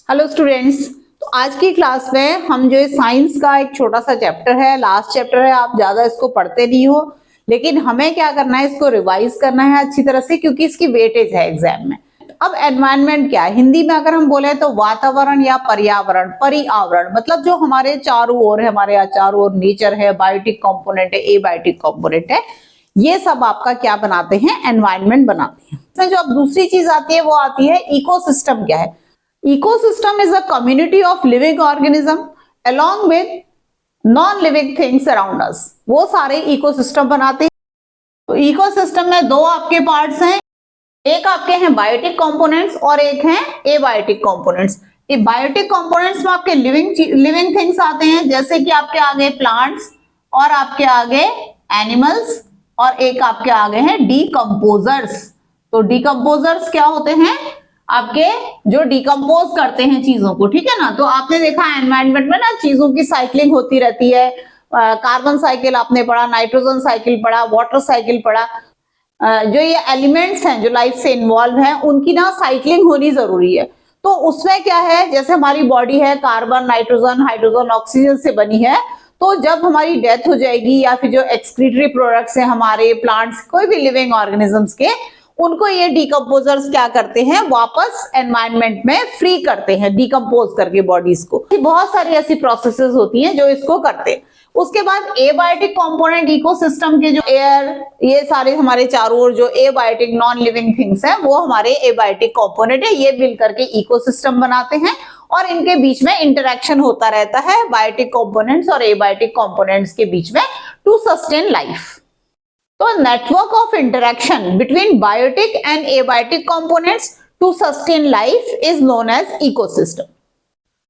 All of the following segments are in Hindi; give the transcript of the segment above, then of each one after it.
Hello students. तो आज की क्लास में हम जो साइंस का एक छोटा सा चैप्टर है, लास्ट चैप्टर है, आप ज्यादा इसको पढ़ते नहीं हो, लेकिन हमें क्या करना है, इसको रिवाइज करना है अच्छी तरह से, क्योंकि इसकी वेटेज है एग्जाम में। अब एनवायरनमेंट क्या है, हिंदी में अगर हम बोले तो वातावरण या पर्यावरण, परिआवरण मतलब जो हमारे चारों ओर है, हमारे चारों ओर नेचर है, बायोटिक कंपोनेंट है, एबायोटिक कंपोनेंट है, ये सब आपका क्या बनाते हैं, एनवायरनमेंट बनाते हैं। इसमें जो अब दूसरी चीज आती है वो आती है इकोसिस्टम। क्या है ecosystem? Is a community of living organism along with non living things around us। वो सारे इकोसिस्टम बनाते हैं। तो इकोसिस्टम में दो आपके पार्ट्स हैं, एक आपके हैं बायोटिक कंपोनेंट्स और एक हैं एबायोटिक कंपोनेंट्स। ये बायोटिक कंपोनेंट्स में आपके लिविंग थिंग्स आते हैं, जैसे कि आपके आगे प्लांट्स और आपके आगे एनिमल्स और एक आपके आगे हैं डीकंपोजर्स। तो डीकंपोजर्स क्या होते हैं, आपके जो डिकम्पोज करते हैं चीजों को, ठीक है ना। तो आपने देखा एनवायरनमेंट में ना चीजों की साइक्लिंग होती रहती है, कार्बन साइकिल आपने पढ़ा, नाइट्रोजन साइकिल पढ़ा, वाटर साइकिल पढ़ा। जो ये एलिमेंट्स हैं जो लाइफ से इन्वॉल्व हैं, उनकी ना साइक्लिंग होनी जरूरी है। तो उसमें क्या है, जैसे हमारी बॉडी है कार्बन, नाइट्रोजन, हाइड्रोजन, ऑक्सीजन से बनी है, तो जब हमारी डेथ हो जाएगी या फिर जो एक्सक्रीटरी प्रोडक्ट्स हैं हमारे प्लांट्स, कोई भी लिविंग ऑर्गेनिजम्स के, उनको ये डीकम्पोजर्स क्या करते हैं, वापस एनवायरनमेंट में फ्री करते हैं, डीकम्पोज करके बॉडीज को। बहुत सारी ऐसी प्रोसेसेस होती हैं जो इसको करते हैं। उसके बाद एबायोटिक कंपोनेंट इकोसिस्टम के जो एयर, ये सारे हमारे चारों ओर जो एबायोटिक नॉन लिविंग थिंग्स हैं, वो हमारे एबायोटिक कंपोनेंट है। ये मिल करके इकोसिस्टम बनाते हैं और इनके बीच में इंटरेक्शन होता रहता है बायोटिक कंपोनेंट्स और एबायोटिक कंपोनेंट्स के बीच में टू सस्टेन लाइफ। तो network of interaction between biotic and abiotic components to sustain life is known as ecosystem.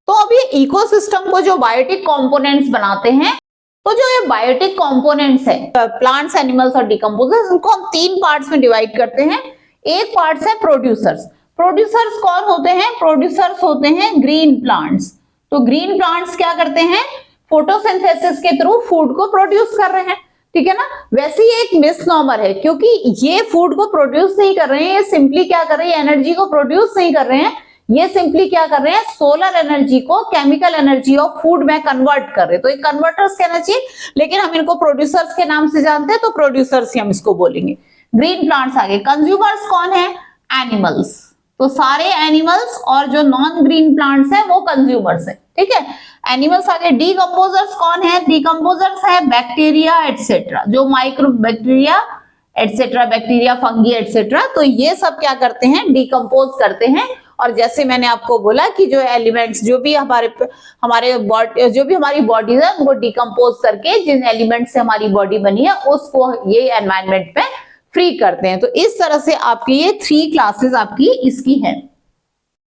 तो अब ये इकोसिस्टम को जो बायोटिक कंपोनेंट्स बनाते हैं, तो जो ये बायोटिक कंपोनेंट्स है, प्लांट्स, एनिमल्स और डिकम्पोजर्स, इनको हम तीन पार्ट्स में डिवाइड करते हैं। एक पार्ट है प्रोड्यूसर्स। प्रोड्यूसर्स कौन होते हैं, प्रोड्यूसर्स होते हैं ग्रीन प्लांट्स। तो ग्रीन प्लांट्स क्या करते हैं, फोटोसिंथेसिस के थ्रू फूड को प्रोड्यूस कर रहे हैं, ठीक है ना। वैसे ही एक मिसनॉमर है, क्योंकि ये फूड को प्रोड्यूस नहीं कर रहे हैं, ये सिंपली क्या कर रहे हैं, एनर्जी को प्रोड्यूस नहीं कर रहे हैं, ये सिंपली क्या कर रहे हैं, सोलर एनर्जी को केमिकल एनर्जी ऑफ फूड में कन्वर्ट कर रहे हैं। तो एक कन्वर्टर्स कहना चाहिए, लेकिन हम इनको प्रोड्यूसर्स के नाम से जानते हैं, तो प्रोड्यूसर्स ही हम इसको बोलेंगे। ग्रीन प्लांट्स आगे। कंज्यूमर्स कौन है, एनिमल्स। तो सारे एनिमल्स और जो नॉन ग्रीन प्लांट्स हैं वो कंज्यूमर्स है, ठीक है। एनिमल्स आगे। डीकम्पोजर्स कौन है, डीकम्पोजर्स है बैक्टीरिया एटसेट्रा, जो micro bacteria etcetera, bacteria, fungi etcetera. तो ये सब क्या करते हैं, डीकम्पोज करते हैं। और जैसे मैंने आपको बोला कि जो एलिमेंट्स, जो भी हमारी बॉडी है, उनको डीकम्पोज करके जिन एलिमेंट से हमारी बॉडी बनी है, उसको ये एनवायरनमेंट में फ्री करते हैं। तो इस तरह से आपकी ये 3 क्लासेस आपकी इसकी है।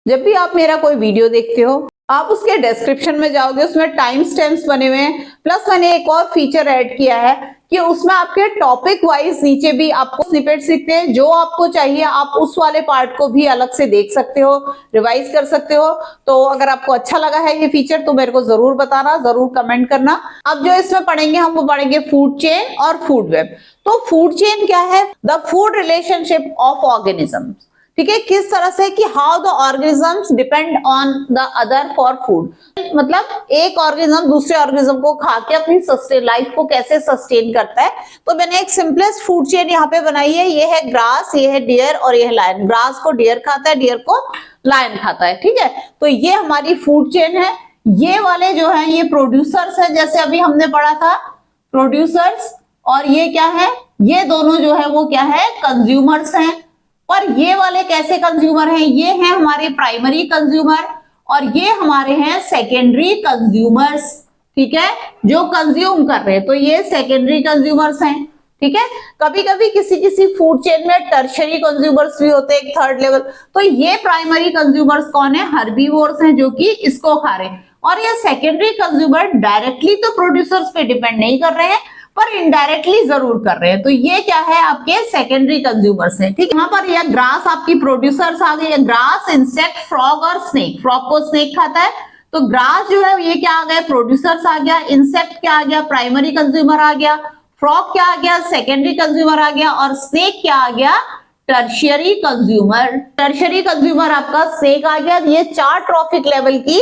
जब भी आप मेरा कोई वीडियो देखते हो, आप उसके डिस्क्रिप्शन में जाओगे, उसमें टाइम स्टैम्प्स बने हुए हैं, प्लस मैंने एक और फीचर ऐड किया है कि उसमें आपके टॉपिक वाइज नीचे भी आपको स्निपेट्स दिखते हैं। जो आपको चाहिए आप उस वाले पार्ट को भी अलग से देख सकते हो, रिवाइज कर सकते हो। तो अगर आपको अच्छा लगा है ये फीचर तो मेरे को जरूर बताना, जरूर कमेंट करना। अब जो इसमें पढ़ेंगे हम, वो पढ़ेंगे फूड चेन और फूड वेब। तो फूड चेन क्या है, the food relationship of organisms, ठीक है। किस तरह से कि how the organisms depend on the other for food, मतलब एक ऑर्गेनिज्म दूसरे ऑर्गेनिज्म को खा के अपनी लाइफ को कैसे सस्टेन करता है। तो मैंने एक सिंपलेस्ट फूड चेन यहाँ पे बनाई है। ये है ग्रास, ये है डियर और ये है लायन। ग्रास को डियर खाता है, डियर को लायन खाता है, ठीक है। तो ये हमारी फूड चेन है। ये वाले जो है ये प्रोड्यूसर्स है, जैसे अभी हमने पढ़ा था प्रोड्यूसर्स, और ये क्या है, ये दोनों जो है वो क्या है, कंज्यूमर्स हैं। और ये वाले कैसे कंज्यूमर हैं, ये हैं हमारे प्राइमरी कंज्यूमर और ये हमारे हैं सेकेंडरी कंज्यूमर्स, ठीक है, जो कंज्यूम कर रहे हैं। तो ये सेकेंडरी कंज्यूमर्स हैं, ठीक है। कभी कभी किसी फूड चेन में टर्शरी कंज्यूमर्स भी होते हैं, एक थर्ड लेवल। तो ये प्राइमरी कंज्यूमर्स कौन है, हर्बीवोर्स हैं, जो कि इसको खा रहे हैं। और ये सेकेंडरी कंज्यूमर डायरेक्टली तो प्रोड्यूसर्स पे डिपेंड नहीं कर रहे हैं, पर इनडायरेक्टली जरूर कर रहे हैं। तो ये क्या है, आपके सेकेंडरी कंज्यूमर्स हैं, ठीक है। यहाँ पर यह ग्रास आपकी प्रोड्यूसर्स आ गए, ग्रास, इंसेक्ट, फ्रॉग और स्नेक। फ्रॉग को स्नेक खाता है, तो ग्रास जो है ये क्या आ गया, प्रोड्यूसर्स आ गया। इंसेक्ट क्या आ गया, प्राइमरी कंज्यूमर आ गया। फ्रॉग क्या आ गया, सेकेंडरी कंज्यूमर आ गया। और स्नेक क्या आ गया, टर्शियरी कंज्यूमर। टर्शियरी कंज्यूमर आपका सेक आ गया। ये 4 ट्रॉफिक लेवल की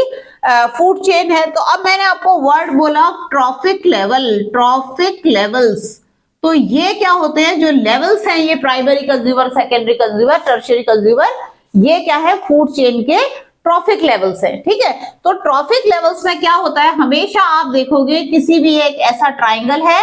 फूड चेन है। तो अब मैंने आपको वर्ड बोला ट्रॉफिक लेवल, ट्रॉफिक लेवल्स। तो ये क्या होते हैं, जो लेवल्स हैं, ये primary consumer, secondary consumer, tertiary consumer, ये क्या है, फूड चेन के ट्रॉफिक लेवल्स है। ठीक है, तो ट्रॉफिक लेवल्स में क्या होता है, हमेशा आप देखोगे किसी भी एक ऐसा ट्राइंगल है,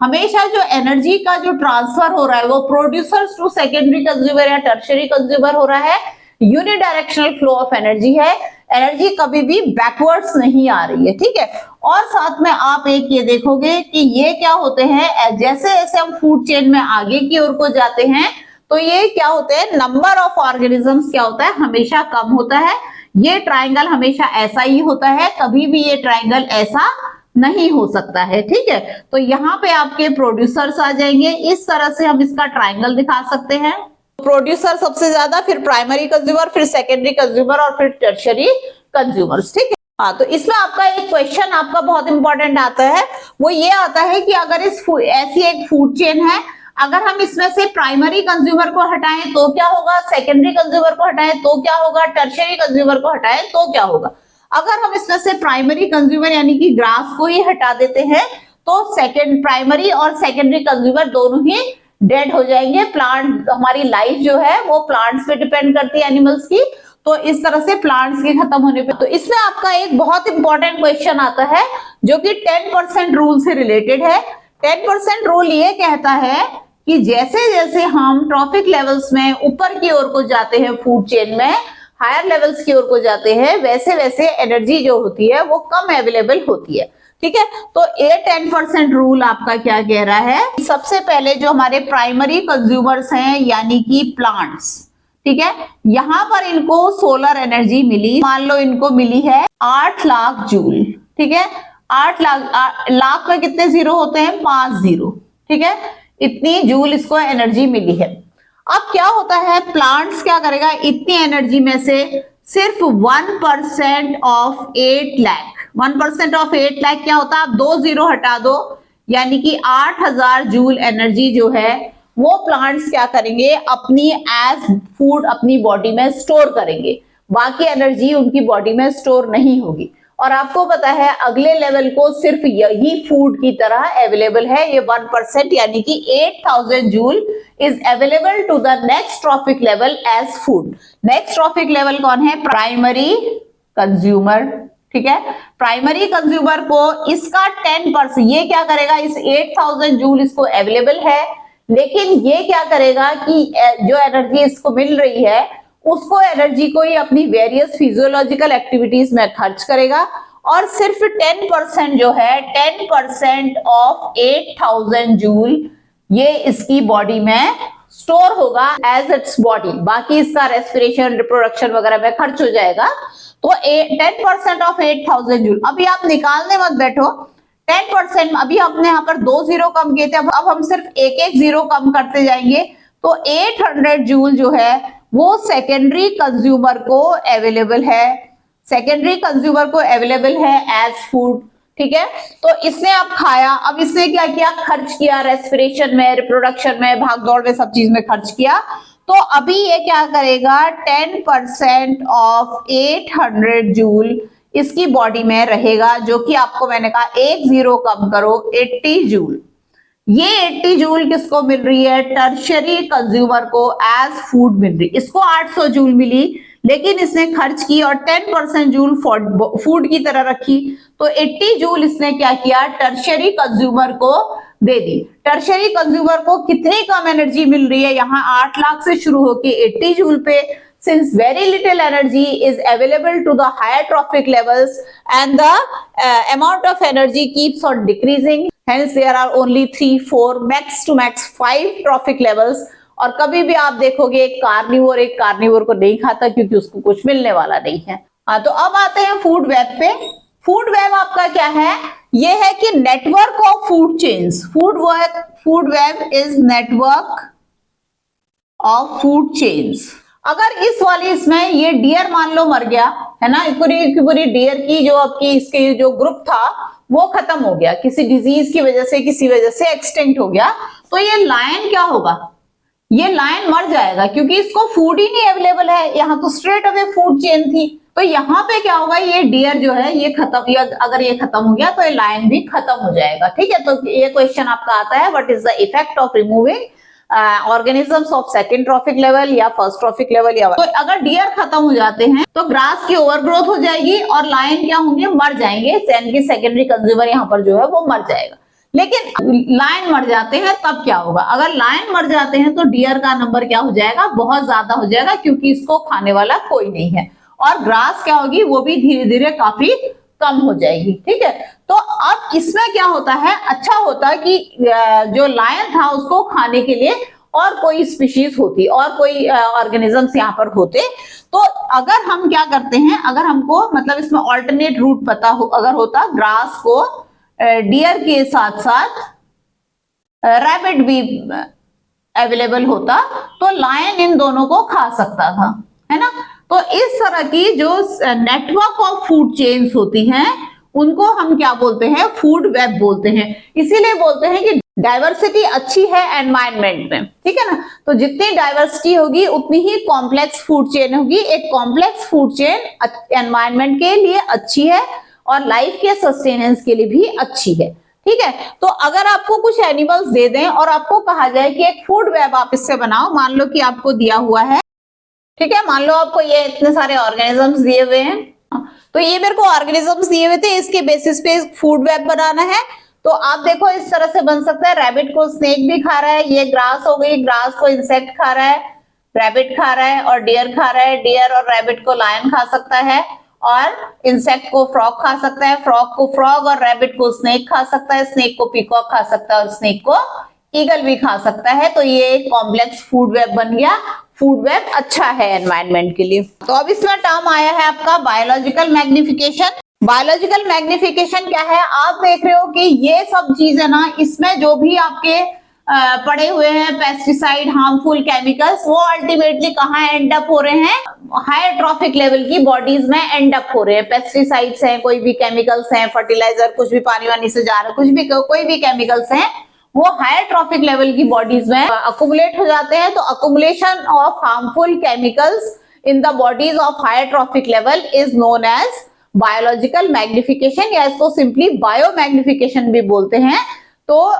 हमेशा जो एनर्जी का जो ट्रांसफर हो रहा है वो प्रोड्यूसर्स टू सेकेंडरी कंज्यूमर या टर्शियरी कंज्यूमर हो रहा है। यूनिडायरेक्शनल फ्लो ऑफ एनर्जी है, एनर्जी कभी भी बैकवर्ड्स नहीं आ रही है। ठीक है, और साथ में आप एक ये देखोगे कि ये क्या होते हैं, जैसे जैसे हम फूड चेन में आगे की ओर को जाते हैं तो ये क्या होते हैं, नंबर ऑफ ऑर्गेनिजम्स क्या होता है, हमेशा कम होता है। ये ट्राइंगल हमेशा ऐसा ही होता है, कभी भी ये ट्राइंगल ऐसा नहीं हो सकता है। ठीक है, तो यहाँ पे आपके प्रोड्यूसर्स आ जाएंगे। इस तरह से हम इसका ट्राइंगल दिखा सकते हैं। प्रोड्यूसर सबसे ज्यादा, फिर प्राइमरी कंज्यूमर, फिर सेकेंडरी कंज्यूमर और फिर टर्शियरी कंज्यूमर्स। ठीक है, हाँ, तो इसमें आपका एक क्वेश्चन आपका बहुत इंपॉर्टेंट आता है, वो ये आता है कि अगर इस ऐसी एक फूड चेन है, अगर हम इसमें से प्राइमरी कंज्यूमर को हटाएं तो क्या होगा, सेकेंडरी कंज्यूमर को हटाएं तो क्या होगा, टर्शियरी कंज्यूमर को हटाएं तो क्या होगा। अगर हम इसमें से प्राइमरी कंज्यूमर यानी कि ग्रास को ही हटा देते हैं तो सेकेंड प्राइमरी और सेकेंडरी कंज्यूमर दोनों ही डेड हो जाएंगे। प्लांट, हमारी लाइफ जो है वो प्लांट्स पे डिपेंड करती है, एनिमल्स की, तो इस तरह से प्लांट्स के खत्म होने पे, तो इसमें आपका एक बहुत इंपॉर्टेंट क्वेश्चन आता है जो कि 10% रूल से रिलेटेड है। 10% रूल ये कहता है कि जैसे जैसे हम ट्रॉफिक लेवल्स में ऊपर की ओर को जाते हैं, फूड चेन में हायर लेवल्स की ओर को जाते हैं, वैसे वैसे एनर्जी जो होती है वो कम अवेलेबल होती है। ठीक है, तो ये 10% रूल आपका क्या कह रहा है, सबसे पहले जो हमारे प्राइमरी कंज्यूमर्स हैं यानी कि प्लांट्स, ठीक है, यहां पर इनको सोलर एनर्जी मिली, मान लो इनको मिली है 8 लाख जूल। ठीक है, 8 लाख में कितने जीरो होते हैं, 5 जीरो। ठीक है, इतनी जूल इसको एनर्जी मिली है। अब क्या होता है, प्लांट्स क्या करेगा, इतनी एनर्जी में से सिर्फ 1% ऑफ 8 लाख, 1% ऑफ 8 लाख क्या होता है, आप 2 जीरो हटा दो, यानी कि 8000 जूल एनर्जी जो है वो प्लांट्स क्या करेंगे, अपनी एज फूड अपनी बॉडी में स्टोर करेंगे, बाकी एनर्जी उनकी बॉडी में स्टोर नहीं होगी। और आपको पता है अगले लेवल को सिर्फ यही फूड की तरह अवेलेबल है, ये 1% यानी कि 8000 joule is available to the next trophic level as food. Next trophic level कौन है, प्राइमरी कंज्यूमर। ठीक है, प्राइमरी कंज्यूमर को इसका 10%, ये क्या करेगा, इस 8000 जूल इसको अवेलेबल है, लेकिन ये क्या करेगा कि जो एनर्जी इसको मिल रही है उसको एनर्जी को ही अपनी वेरियस फिजियोलॉजिकल एक्टिविटीज में खर्च करेगा, और सिर्फ 10% जो है, 10% ऑफ 8000 जूल ये इसकी बॉडी में स्टोर होगा एज इट्स बॉडी, बाकी इसका रेस्पिरेशन, रिप्रोडक्शन वगैरह में खर्च हो जाएगा। तो 10% ऑफ 8000 जूल। अभी आप निकालने मत बैठो, 10% अभी हमने यहाँ पर 2 जीरो कम किए थे, अब हम सिर्फ एक एक जीरो कम करते जाएंगे, तो 800 जूल जो है वो सेकेंडरी कंज्यूमर को अवेलेबल है, सेकेंडरी कंज्यूमर को अवेलेबल है एज फूड। ठीक है, तो इसने अब खाया, अब इसने क्या किया, खर्च किया, रेस्पिरेशन में, रिप्रोडक्शन में, भाग दौड़ में, सब चीज में खर्च किया, तो अभी ये क्या करेगा, 10% ऑफ 800 जूल इसकी बॉडी में रहेगा, जो कि आपको मैंने कहा एक जीरो कम करो, 80 जूल। ये 80 जूल किसको मिल रही है, टर्शियरी कंज्यूमर को एज फूड मिल रही, इसको 800 जूल मिली, लेकिन इसने खर्च की और 10% जूल फूड की तरह रखी, तो 80 जूल इसने क्या किया, टर्शियरी कंज्यूमर को दे दी। टर्शियरी कंज्यूमर को कितनी कम एनर्जी मिल रही है, यहाँ 8 लाख से शुरू होकर 80 जूल पे, since very little energy is available to the higher trophic levels and the amount of energy keeps on decreasing, hence there are only 3, 4, max to max 5 trophic levels। और कभी भी आप देखोगे एक कार्निवोर को नहीं खाता क्योंकि उसको कुछ मिलने वाला नहीं है। हाँ, तो अब आते हैं फूड वेब पे। फूड वेब आपका क्या है, ये है कि network of food chains. Food web is network of food chains. अगर इस वाली इसमें ये डियर मान लो मर गया है ना, पूरी डियर की जो आपकी इसके जो ग्रुप था वो खत्म हो गया, किसी डिजीज की वजह से, किसी वजह से एक्सटिंक्ट हो गया, तो ये लायन क्या होगा, ये लायन मर जाएगा क्योंकि इसको फूड ही नहीं अवेलेबल है, यहाँ तो स्ट्रेट अवे फूड चेन थी। तो यहाँ पे क्या होगा, ये डियर जो है ये खत्म, अगर ये खत्म हो गया तो ये लायन भी खत्म हो जाएगा। ठीक है, तो ये क्वेश्चन आपका आता है, what is the effect of removing organisms of second trophic level या फर्स्ट ट्रॉफिक लेवल। या तो अगर डियर खत्म हो जाते हैं तो ग्रास की ओवरग्रोथ हो जाएगी और लायन क्या होंगे, मर जाएंगे, की सेकेंडरी कंज्यूमर यहाँ पर जो है वो मर जाएगा। लेकिन लायन मर जाते हैं तब क्या होगा, अगर लायन मर जाते हैं तो डियर का नंबर क्या हो जाएगा, बहुत ज्यादा हो जाएगा, क्योंकि इसको खाने वाला कोई नहीं है, और ग्रास क्या होगी, वो भी धीरे धीरे काफी कम हो जाएगी। ठीक है, तो अब इसमें क्या होता है, अच्छा होता कि जो लायन था उसको खाने के लिए और कोई स्पीशीज होती और कोई ऑर्गेनिजम्स यहाँ पर होते। तो अगर हम क्या करते हैं, अगर हमको मतलब इसमें ऑल्टरनेट रूट पता हो, अगर होता ग्रास को डियर के साथ साथ रैबिट भी अवेलेबल होता तो लायन इन दोनों को खा सकता था, है ना। तो इस तरह की जो नेटवर्क ऑफ फूड चेन्स होती हैं उनको हम क्या बोलते हैं, फूड वेब बोलते हैं। इसीलिए बोलते हैं कि डाइवर्सिटी अच्छी है एनवायरनमेंट में। ठीक है ना, तो जितनी डाइवर्सिटी होगी उतनी ही कॉम्प्लेक्स फूड चेन होगी। एक कॉम्प्लेक्स फूड चेन एनवायरनमेंट के लिए अच्छी है और लाइफ के सस्टेनेंस के लिए भी अच्छी है। ठीक है, तो अगर आपको कुछ एनिमल्स दे दें और आपको कहा जाए कि एक फूड वेब आप इससे बनाओ, मान लो कि आपको दिया हुआ है, ठीक है, मान लो आपको ये इतने सारे ऑर्गेनिजम्स दिए हुए हैं, तो ये मेरे को ऑर्गेनिजम्स दिए हुए थे, इसके बेसिस पे फूड वेब बनाना है। तो आप देखो इस तरह से बन सकता है, रैबिट को स्नेक भी खा रहा है, ये ग्रास हो गई, ग्रास को इंसेक्ट खा रहा है, रैबिट खा रहा है, और डियर खा रहा है, डियर और रैबिट को लायन खा सकता है, और इंसेक्ट को फ्रॉग खा सकता है, फ्रॉग को फ्रॉग, और रैबिट को स्नेक खा सकता है, स्नेक को पीकॉक खा सकता है, और स्नेक को ईगल भी खा सकता है। तो ये एक कॉम्प्लेक्स फूड वेब बन गया। फूड वेब अच्छा है एनवायरनमेंट के लिए। तो अब इसमें टर्म आया है आपका बायोलॉजिकल मैग्निफिकेशन। बायोलॉजिकल मैग्निफिकेशन क्या है, आप देख रहे हो कि ये सब चीजें ना, इसमें जो भी आपके पड़े हुए हैं पेस्टिसाइड, हार्मफुल केमिकल्स, वो अल्टीमेटली कहाँ एंड अप हो रहे हैं, हायर ट्रॉफिक लेवल की बॉडीज में एंड अप हो रहे हैं। पेस्टिसाइड्स हैं, कोई भी केमिकल्स हैं, फर्टिलाइजर, कुछ भी पानी वानी से जा रहा है, कुछ भी कोई भी केमिकल्स हैं, वो हायर ट्रॉफिक लेवल की बॉडीज में अकुमुलेट हो जाते हैं। तो accumulation of harmful chemicals in the bodies of higher trophic level is known as biological magnification, या इसको सिंपली बायो मैग्निफिकेशन भी बोलते हैं। तो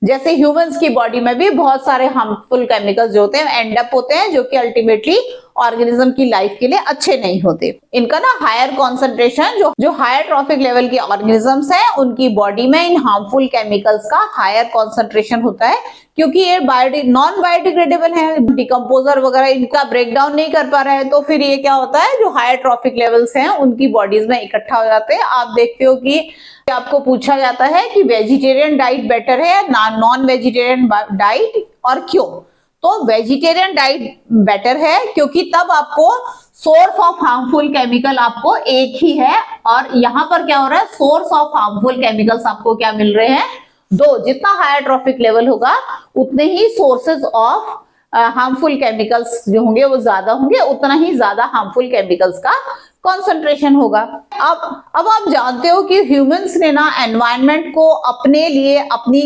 जैसे ह्यूमंस की बॉडी में भी बहुत सारे हार्मफुल केमिकल्स जो होते हैं एंड अप होते हैं, जो कि अल्टीमेटली ऑर्गेनिज्म की लाइफ के लिए अच्छे नहीं होते। इनका ना हायर कॉन्सेंट्रेशन, जो हायर ट्रॉफिक लेवल के ऑर्गेनिजम्स हैं उनकी बॉडी में इन हार्मफुल केमिकल्स का हायर कॉन्सेंट्रेशन होता है, क्योंकि ये नॉन बायोडिग्रेडेबल है, डिकम्पोजर वगैरह इनका ब्रेक डाउन नहीं कर पा रहा है। तो फिर ये क्या होता है, जो हायर ट्रॉफिक लेवल्स हैं उनकी बॉडीज में इकट्ठा हो जाते हैं। आप देखते हो कि आपको पूछा जाता है कि वेजिटेरियन डाइट बेटर है या नॉन वेजिटेरियन डाइट, और क्यों। तो वेजिटेरियन डाइट बेटर है क्योंकि तब आपको सोर्स ऑफ हार्मफुल केमिकल आपको एक ही है, और यहाँ पर क्या हो रहा है, सोर्स ऑफ हार्मफुल केमिकल्स आपको क्या मिल रहे हैं, दो। जितना हायर ट्रॉफिक लेवल होगा उतने ही सोर्सेज ऑफ हार्मफुल केमिकल्स जो होंगे वो ज्यादा होंगे, उतना ही ज्यादा हार्मफुल केमिकल्स का कॉन्सेंट्रेशन होगा। अब आप जानते हो कि ह्यूमंस ने ना एनवायरनमेंट को अपने लिए, अपनी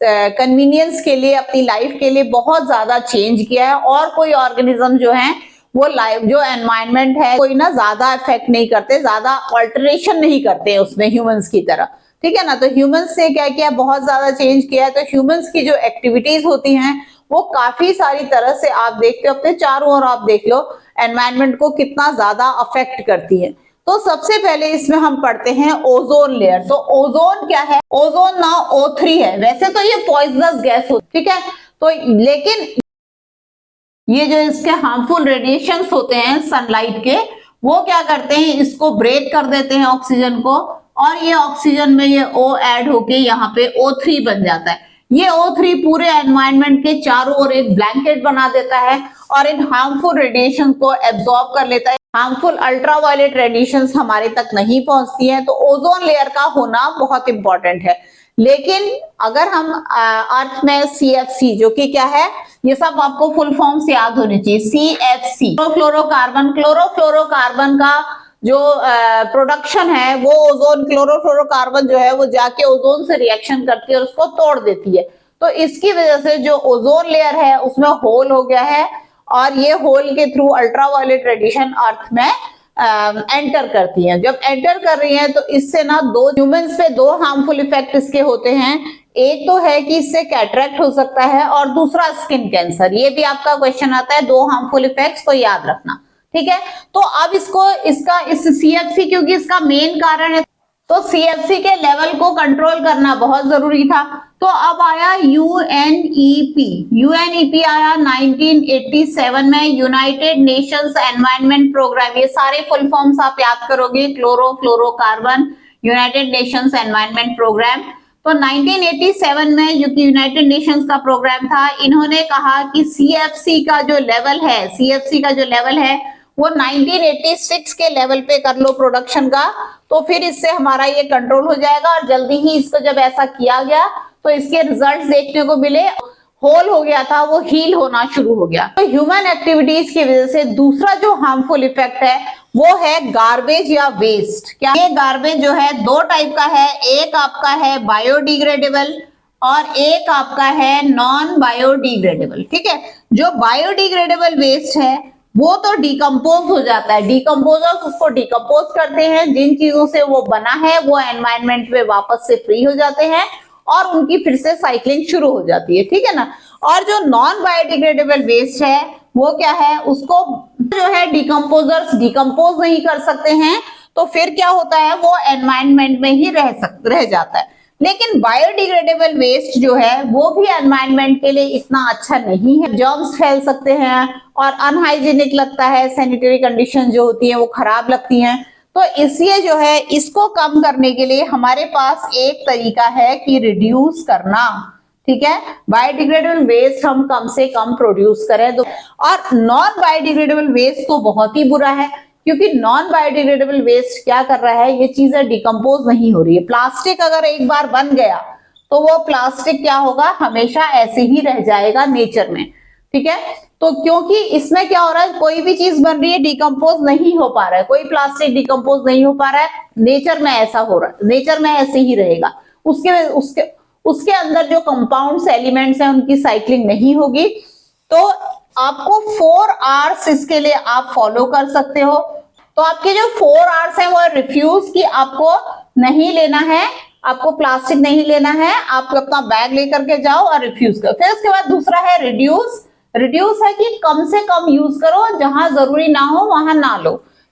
कन्वीनियंस के लिए, अपनी लाइफ के लिए बहुत ज्यादा चेंज किया है, और कोई ऑर्गेनिज्म जो है वो लाइफ, जो एनवायरनमेंट है, कोई ना ज्यादा इफेक्ट नहीं करते, ज्यादा ऑल्टरेशन नहीं करते उसमें ह्यूमंस की तरह। ठीक है ना, तो ह्यूमंस ने क्या किया, बहुत ज्यादा चेंज किया है। तो ह्यूमंस की जो एक्टिविटीज होती हैं वो काफी सारी तरह से, आप देखते हो अपने चारों ओर, आप देख लो एनवायरनमेंट को कितना ज्यादा अफेक्ट करती है। तो सबसे पहले इसमें हम पढ़ते हैं ओजोन लेयर। तो ओजोन क्या है, ओजोन ना O3 है। वैसे तो ये पॉइजनस गैस होती है, ठीक है, तो लेकिन ये जो इसके हार्मफुल रेडिएशंस होते हैं सनलाइट के, वो क्या करते हैं, इसको ब्रेक कर देते हैं ऑक्सीजन को, और ये ऑक्सीजन में ये O ऐड होके यहाँ पे O3 बन जाता है। ये O3 पूरे एनवायरनमेंट के चारों ओर एक ब्लैंकेट बना देता है और इन हार्मफुल रेडिएशन को एब्जॉर्ब कर लेता है। हार्मफुल अल्ट्रावायलेट रेडिएशंस हमारे तक नहीं पहुंचती हैं। तो ओजोन लेयर का होना बहुत इंपॉर्टेंट है। लेकिन अगर हम अर्थ में CFC, जो कि क्या है, ये सब आपको फुल फॉर्म्स याद होनी चाहिए। CFC क्लोरोफ्लोरोकार्बन, क्लोरोफ्लोरोकार्बन का जो प्रोडक्शन है वो ओजोन, क्लोरोफ्लोरोकार्बन जो है वो जाके ओजोन से रिएक्शन करती है और उसको तोड़ देती है। तो इसकी वजह से जो ओजोन लेयर है उसमें होल हो गया है और ये होल के थ्रू अल्ट्रावायलेट रेडिएशन अर्थ में एंटर करती हैं। जब एंटर कर रही हैं तो इससे ना दो ह्यूमंस पे दो हार्मफुल इफेक्ट इसके होते हैं। एक तो है कि इससे कैटरेक्ट हो सकता है और दूसरा स्किन कैंसर। ये भी आपका क्वेश्चन आता है, दो हार्मफुल इफेक्ट्स को याद रखना, ठीक है। तो अब इसको इसका इस सीएफसी क्योंकि इसका मेन कारण है तो सीएफसी के लेवल को कंट्रोल करना बहुत जरूरी था। तो अब आया यूएनईपी। यूएनईपी आया 1987 में, यूनाइटेड नेशंस एनवायरनमेंट प्रोग्राम। ये सारे फुल फॉर्म्स आप याद करोगे, chlorofluorocarbon United Nations Environment Programme. तो 1987 में जो कि यूनाइटेड नेशंस का प्रोग्राम था, इन्होंने कहा कि सीएफसी का जो लेवल है वो 1986 के लेवल पे कर लो प्रोडक्शन का, तो फिर इससे हमारा ये कंट्रोल हो जाएगा। और जल्दी ही इसको जब ऐसा किया गया तो इसके रिजल्ट्स देखने को मिले, होल हो गया था वो हील होना शुरू हो गया। तो ह्यूमन एक्टिविटीज की वजह से दूसरा जो हार्मफुल इफेक्ट है वो है गार्बेज या वेस्ट। क्या ये गार्बेज जो है दो टाइप का है, एक आपका है बायोडिग्रेडेबल और एक आपका है नॉन बायोडिग्रेडेबल, ठीक है। जो बायोडिग्रेडेबल वेस्ट है वो तो डिकम्पोज हो जाता है, डिकम्पोजर्स उसको डिकम्पोज करते हैं, जिन चीजों से वो बना है वो एनवायरनमेंट में वापस से फ्री हो जाते हैं और उनकी फिर से साइक्लिंग शुरू हो जाती है, ठीक है ना। और जो नॉन बायोडिग्रेडेबल वेस्ट है वो क्या है, उसको जो है डिकम्पोजर्स डिकम्पोज नहीं कर सकते हैं, तो फिर क्या होता है वो एनवायरनमेंट में ही रह जाता है। लेकिन बायोडिग्रेडेबल वेस्ट जो है वो भी एनवायरनमेंट के लिए इतना अच्छा नहीं है, जर्म्स फैल सकते हैं और अनहाइजीनिक लगता है, सैनिटरी कंडीशन जो होती है वो खराब लगती हैं। तो इसलिए जो है इसको कम करने के लिए हमारे पास एक तरीका है कि रिड्यूस करना, ठीक है। बायोडिग्रेडेबल वेस्ट हम कम से कम प्रोड्यूस करें। तो और नॉन बायोडिग्रेडेबल वेस्ट तो बहुत ही बुरा है, क्योंकि नॉन बायोडिग्रेडेबल वेस्ट क्या कर रहा है, ये चीजें डिकम्पोज नहीं हो रही है। प्लास्टिक अगर एक बार बन गया तो वो प्लास्टिक क्या होगा, हमेशा ऐसे ही रह जाएगा नेचर में, ठीक है। तो क्योंकि इसमें क्या हो रहा है, कोई भी चीज बन रही है डिकम्पोज नहीं हो पा रहा है, कोई प्लास्टिक डिकम्पोज नहीं हो पा रहा है, नेचर में ऐसा हो रहा है, नेचर में ऐसे ही रहेगा। उसके अंदर जो कंपाउंड्स एलिमेंट्स हैं उनकी साइक्लिंग नहीं होगी। तो आपको 4 आवर्स इसके लिए आप फॉलो कर सकते हो। तो आपके जो 4 आवर्स हैं वो रिफ्यूज की आपको नहीं लेना है, आपको प्लास्टिक नहीं लेना है, आप अपना बैग लेकर के जाओ और रिफ्यूज करो। फिर उसके बाद दूसरा है रिड्यूस। रिड्यूस है कि कम से कम यूज करो, जहां जरूरी ना हो वहां ना लो।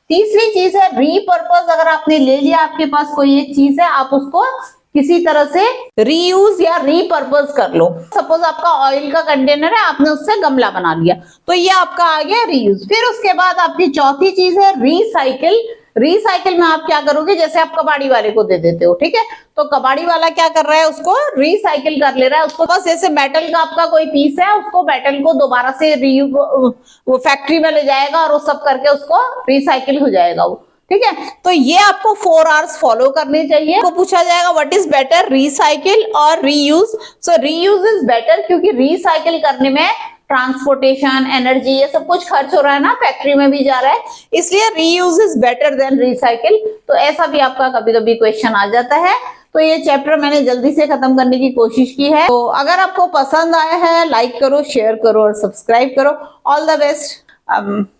तीसरी चीज है रीपर्पज। अगर आपने ले लिया, आपके पास कोई एक चीज है, आप उसको किसी तरह से रीयूज या रीपर्पज कर लो। सपोज आपका ऑयल का कंटेनर है, आपने उससे गमला बना लिया, तो ये आपका आ गया रीयूज। फिर उसके बाद आपकी चौथी चीज है रीसाइकिल। रिसाइकिल में आप क्या करोगे, जैसे आप कबाड़ी वाले को दे देते हो, ठीक है, तो कबाड़ी वाला क्या कर रहा है, उसको रिसाइकिल कर ले रहा है। उसको बस जैसे मेटल का आपका कोई पीस है, उसको मेटल को दोबारा से वो फैक्ट्री में ले जाएगा और वो सब करके उसको रिसाइकिल हो जाएगा वो, ठीक है। तो ये आपको 4 आवर्स फॉलो करने चाहिए। तो पूछा जाएगा व्हाट इज बेटर, रिसाइकिल और reuse. So reuse is better, क्योंकि रिसाइकिल करने में ट्रांसपोर्टेशन, एनर्जी, ये सब कुछ खर्च हो रहा है ना, फैक्ट्री में भी जा रहा है, इसलिए reuse is better than recycle. तो ऐसा भी आपका कभी कभी क्वेश्चन आ जाता है। तो ये चैप्टर मैंने जल्दी से खत्म करने की कोशिश की है। तो अगर आपको पसंद आया है, लाइक करो, शेयर करो और सब्सक्राइब करो। All the best.